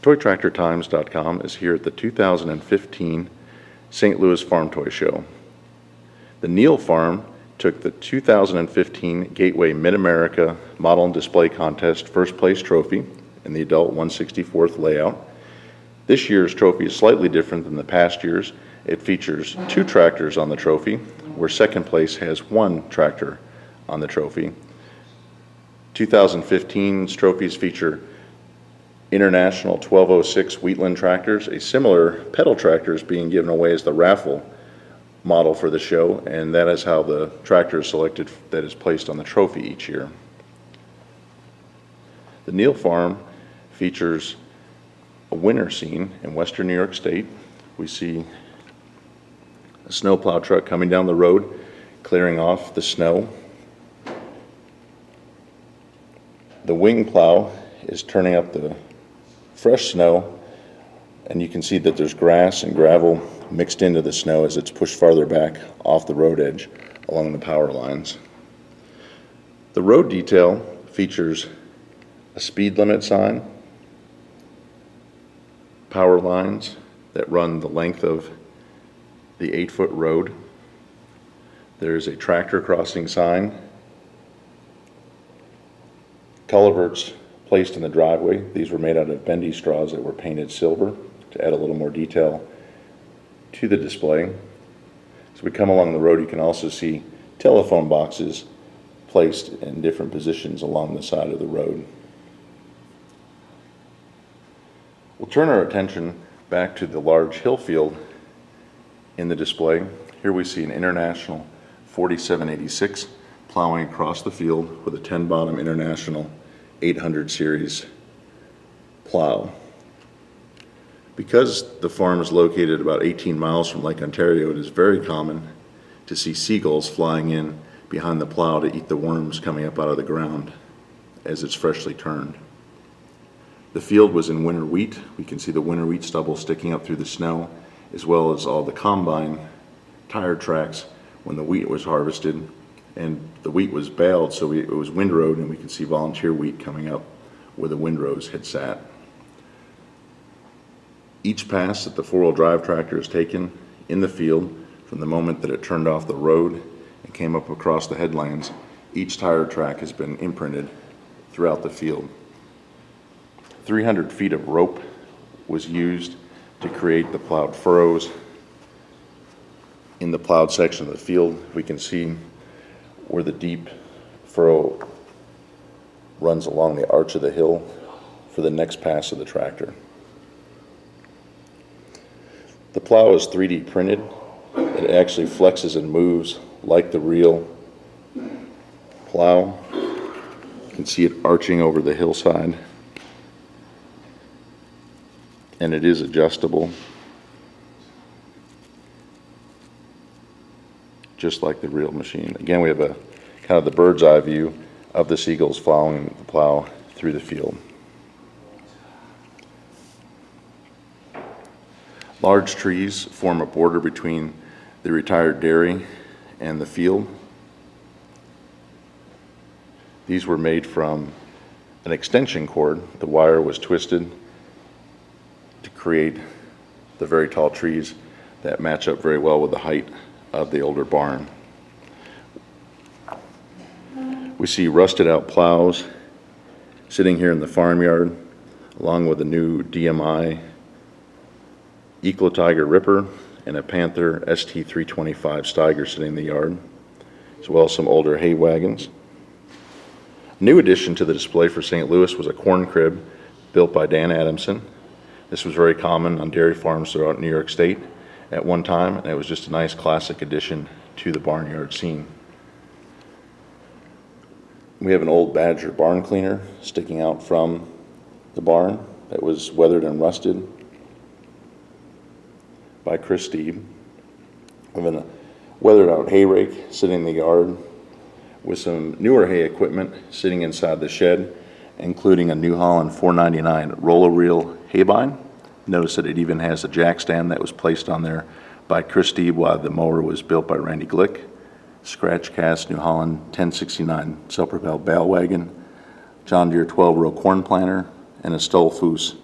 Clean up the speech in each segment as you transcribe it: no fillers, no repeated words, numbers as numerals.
ToyTractorTimes.com is here at the 2015 St. Louis Farm Toy Show. The Neal Farm took the 2015 Gateway Mid-America Model and Display Contest first place trophy in the adult 1/64th layout. This year's trophy is slightly different than the past years. It features 2 tractors on the trophy, where second place has 1 tractor on the trophy. 2015's trophies feature International 1206 Wheatland tractors. A similar pedal tractor is being given away as the raffle model for the show, and that is how the tractor is selected that is placed on the trophy each year. The Neal Farm features a winter scene in western New York State. We see a snowplow truck coming down the road, clearing off the snow. The wing plow is turning up the fresh snow, and you can see that there's grass and gravel mixed into the snow as it's pushed farther back off the road edge along the power lines. The road detail features a speed limit sign, power lines that run the length of the 8-foot road. There's a tractor crossing sign, culverts placed in the driveway. These were made out of bendy straws that were painted silver to add a little more detail to the display. As we come along the road, you can also see telephone boxes placed in different positions along the side of the road. We'll turn our attention back to the large hill field in the display. Here we see an International 4786 plowing across the field with a 10-bottom International 800 series plow. Because the farm is located about 18 miles from Lake Ontario, it is very common to see seagulls flying in behind the plow to eat the worms coming up out of the ground as it's freshly turned. The field was in winter wheat. We can see the winter wheat stubble sticking up through the snow, as well as all the combine tire tracks when the wheat was harvested, and the wheat was baled, so it was windrowed, and we can see volunteer wheat coming up where the windrows had sat. Each pass that the 4-wheel drive tractor has taken in the field, from the moment that it turned off the road and came up across the headlands, each tire track has been imprinted throughout the field. 300 feet of rope was used to create the plowed furrows. In the plowed section of the field, we can see where the deep furrow runs along the arch of the hill for the next pass of the tractor. The plow is 3D printed. It actually flexes and moves like the real plow. You can see it arching over the hillside, and it is adjustable, just like the real machine. Again, we have a kind of the bird's eye view of the seagulls following the plow through the field. Large trees form a border between the retired dairy and the field. These were made from an extension cord. The wire was twisted to create the very tall trees that match up very well with the height of the older barn. We see rusted out plows sitting here in the farmyard, along with a new DMI Eco Tiger Ripper and a Panther ST325 Steiger sitting in the yard, as well as some older hay wagons. A new addition to the display for St. Louis was a corn crib built by Dan Adamson. This was very common on dairy farms throughout New York State at one time, and it was just a nice classic addition to the barnyard scene. We have an old Badger barn cleaner sticking out from the barn that was weathered and rusted by Chris Steve. We have a weathered out hay rake sitting in the yard with some newer hay equipment sitting inside the shed, including a New Holland 499 roller reel hay bine. Notice that it even has a jack stand that was placed on there by Chris Steve while the mower was built by Randy Glick. Scratch cast New Holland 1069 self-propelled bale wagon, John Deere 12-row corn planter, and a Stolfus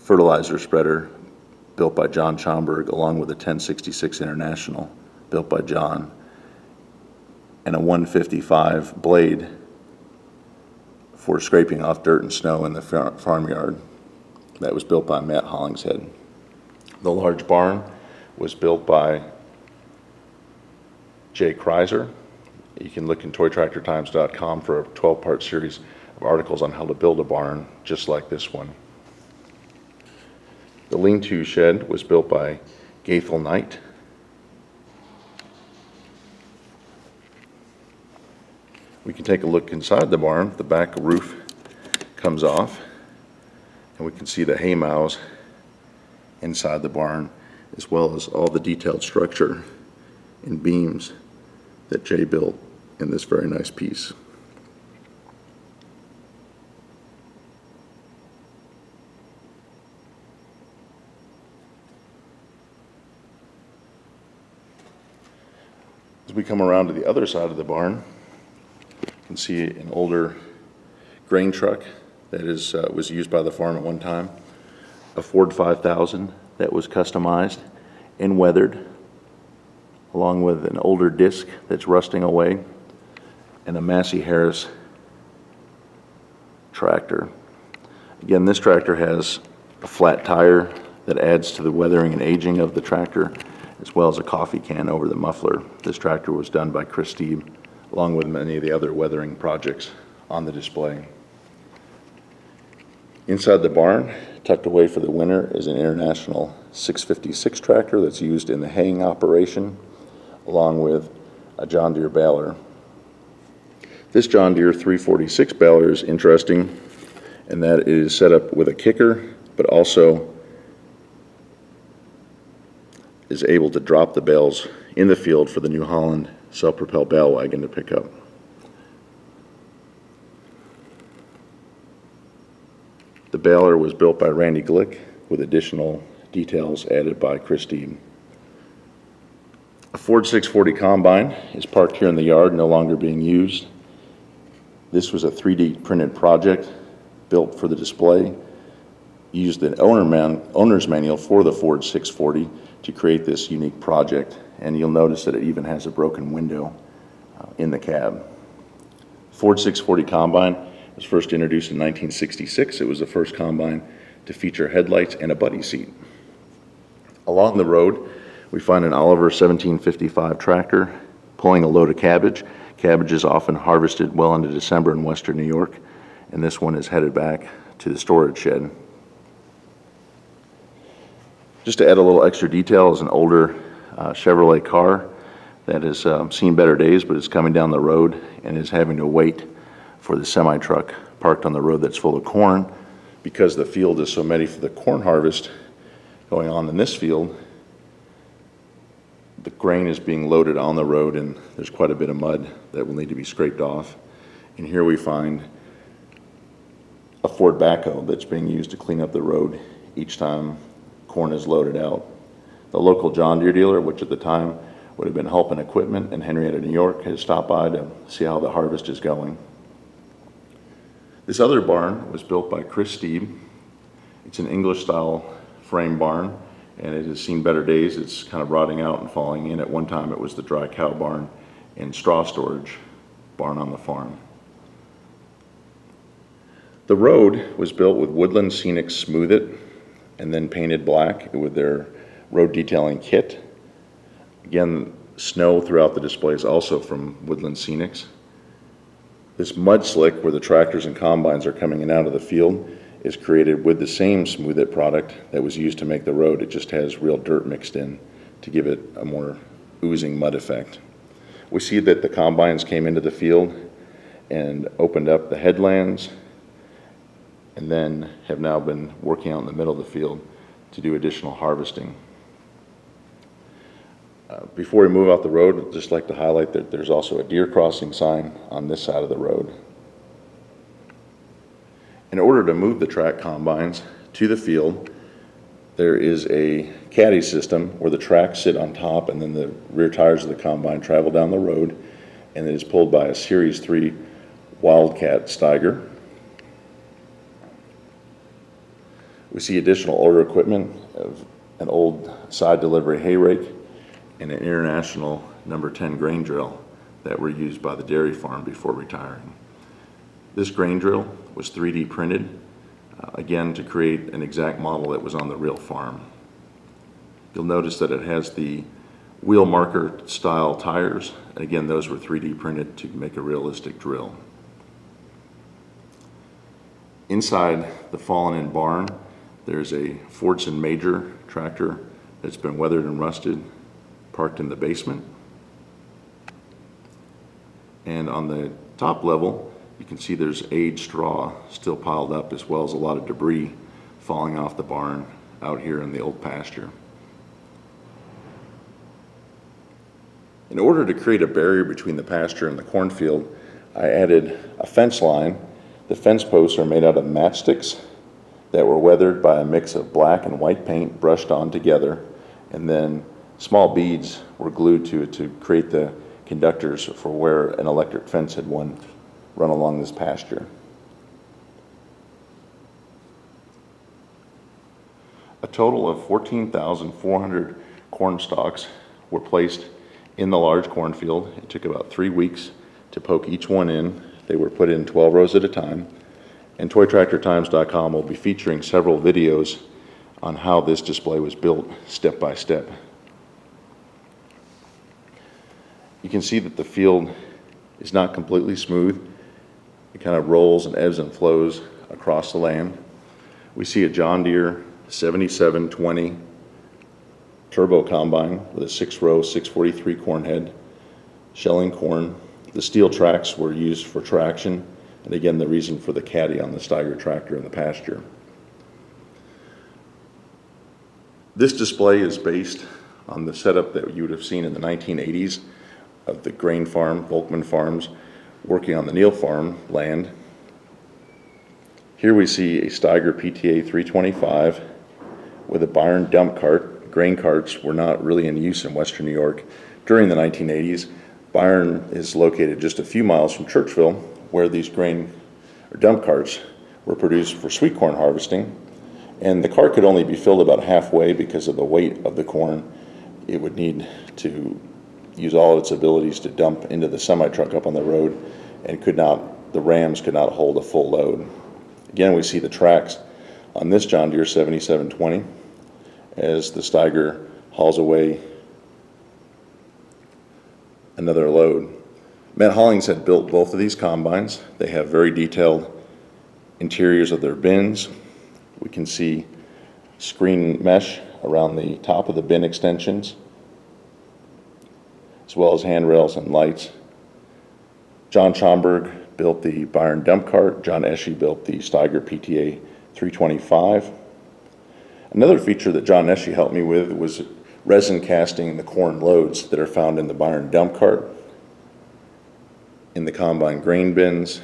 fertilizer spreader built by John Schomburg, along with a 1066 International built by John, and a 155 blade for scraping off dirt and snow in the farmyard. That was built by Matt Hollingshead. The large barn was built by Jay Kreiser. You can look in toytractortimes.com for a 12-part series of articles on how to build a barn just like this one. The lean-to shed was built by Gaithel Knight. We can take a look inside the barn. The back roof comes off, and we can see the hay mows inside the barn, as well as all the detailed structure and beams that Jay built in this very nice piece. As we come around to the other side of the barn, you can see an older grain truck that was used by the farm at one time, a Ford 5000 that was customized and weathered, along with an older disc that's rusting away, and a Massey Harris tractor. Again, this tractor has a flat tire that adds to the weathering and aging of the tractor, as well as a coffee can over the muffler. This tractor was done by Chris Steeb, along with many of the other weathering projects on the display. Inside the barn, tucked away for the winter, is an International 656 tractor that's used in the haying operation, along with a John Deere baler. This John Deere 346 baler is interesting in that it is set up with a kicker, but also is able to drop the bales in the field for the New Holland self-propelled bale wagon to pick up. The baler was built by Randy Glick with additional details added by Chris Deeb. A Ford 640 combine is parked here in the yard, no longer being used. This was a 3D printed project built for the display. Used an owner's manual for the Ford 640 to create this unique project, and you'll notice that it even has a broken window in the cab. Ford 640 combine was first introduced in 1966. It was the first combine to feature headlights and a buddy seat. Along the road, we find an Oliver 1755 tractor pulling a load of cabbage. Cabbage is often harvested well into December in western New York, and this one is headed back to the storage shed. Just to add a little extra detail, is an older Chevrolet car that has seen better days, but is coming down the road and is having to wait for the semi-truck parked on the road that's full of corn. Because the field is so ready for the corn harvest going on in this field, the grain is being loaded on the road, and there's quite a bit of mud that will need to be scraped off. And here we find a Ford backhoe that's being used to clean up the road each time corn is loaded out. The local John Deere dealer, which at the time would have been Hulpin Equipment in Henrietta, New York, has stopped by to see how the harvest is going. This other barn was built by Chris Steeb. It's an English-style frame barn, and it has seen better days. It's kind of rotting out and falling in. At one time, it was the dry cow barn and straw storage barn on the farm. The road was built with Woodland Scenic Smooth It and then painted black with their road detailing kit. Again, snow throughout the display is also from Woodland Scenics. This mud slick where the tractors and combines are coming in and out of the field is created with the same Smooth It product that was used to make the road. It just has real dirt mixed in to give it a more oozing mud effect. We see that the combines came into the field and opened up the headlands, and then have now been working out in the middle of the field to do additional harvesting. Before we move out the road, I'd just like to highlight that there's also a deer crossing sign on this side of the road. In order to move the track combines to the field, there is a caddy system where the tracks sit on top and then the rear tires of the combine travel down the road, and it is pulled by a Series 3 Wildcat Steiger. We see additional older equipment of an old side delivery hay rake and an international number 10 grain drill that were used by the dairy farm before retiring. This grain drill was 3D printed, again to create an exact model that was on the real farm. You'll notice that it has the wheel marker style tires. Again, those were 3D printed to make a realistic drill. Inside the fallen-in barn, there's a Fordson Major tractor that's been weathered and rusted, parked in the basement. And on the top level, you can see there's aged straw still piled up, as well as a lot of debris falling off the barn out here in the old pasture. In order to create a barrier between the pasture and the cornfield, I added a fence line. The fence posts are made out of matchsticks that were weathered by a mix of black and white paint brushed on together, and then small beads were glued to it to create the conductors for where an electric fence had run along this pasture. A total of 14,400 corn stalks were placed in the large cornfield. It took about 3 weeks to poke each one in. They were put in 12 rows at a time. And ToyTractorTimes.com will be featuring several videos on how this display was built step by step. You can see that the field is not completely smooth. It kind of rolls and ebbs and flows across the land. We see a John Deere 7720 turbo combine with a 6-row 643 corn head, shelling corn. The steel tracks were used for traction, and again, the reason for the caddy on the Steiger tractor in the pasture. This display is based on the setup that you would have seen in the 1980s of the grain farm, Volkman Farms, working on the Neal Farm land. Here we see a Steiger PTA 325 with a Byron dump cart. Grain carts were not really in use in Western New York during the 1980s. Byron is located just a few miles from Churchville, where these grain or dump carts were produced for sweet corn harvesting. And the cart could only be filled about halfway because of the weight of the corn. It would need to use all of its abilities to dump into the semi-truck up on the road, and the rams could not hold a full load. Again, we see the tracks on this John Deere 7720 as the Steiger hauls away another load. Matt Hollings had built both of these combines. They have very detailed interiors of their bins. We can see screen mesh around the top of the bin extensions, as well as handrails and lights. John Schomburg built the Byron dump cart. John Esche built the Steiger PTA 325. Another feature that John Esche helped me with was resin casting the corn loads that are found in the Byron dump cart, in the combine grain bins,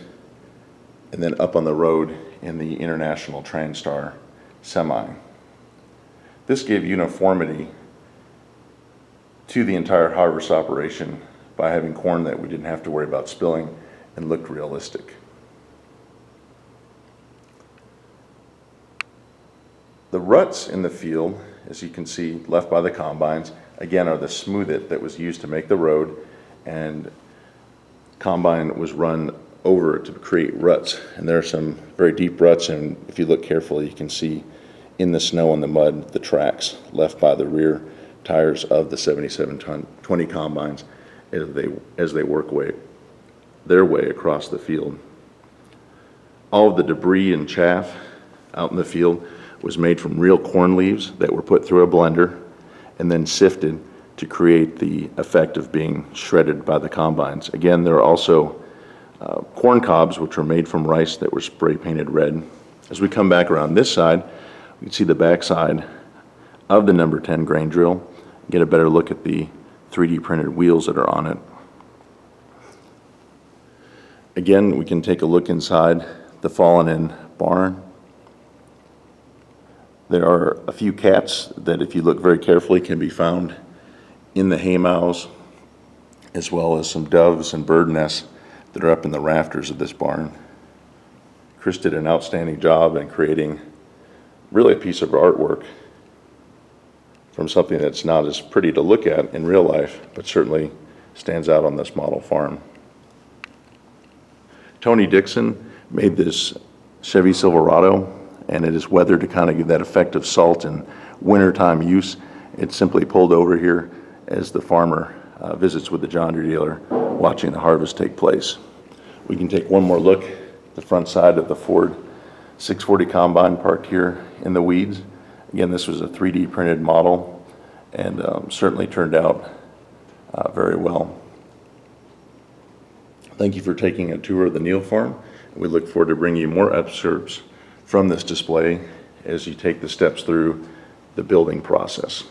and then up on the road in the International Transtar semi. This gave uniformity to the entire harvest operation by having corn that we didn't have to worry about spilling and looked realistic. The ruts in the field, as you can see, left by the combines, again, are the smooth it that was used to make the road, and combine was run over to create ruts. And there are some very deep ruts, and if you look carefully, you can see in the snow and the mud the tracks left by the rear tires of the 7720 combines as they work their way across the field. All of the debris and chaff out in the field was made from real corn leaves that were put through a blender and then sifted to create the effect of being shredded by the combines. Again, there are also corn cobs, which were made from rice that were spray painted red. As we come back around this side, we can see the back side of the number 10 grain drill, get a better look at the 3D printed wheels that are on it. Again, we can take a look inside the fallen-in barn. There are a few cats that, if you look very carefully, can be found in the hay mows, as well as some doves and bird nests that are up in the rafters of this barn. Chris did an outstanding job in creating really a piece of artwork from something that's not as pretty to look at in real life, but certainly stands out on this model farm. Tony Dixon made this Chevy Silverado, and it is weathered to kind of give that effect of salt and wintertime use. It's simply pulled over here as the farmer visits with the John Deere dealer, watching the harvest take place. We can take one more look at the front side of the Ford 640 Combine parked here in the weeds. Again, this was a 3D printed model, and certainly turned out very well. Thank you for taking a tour of the Neal farm. We look forward to bringing you more excerpts from this display as you take the steps through the building process.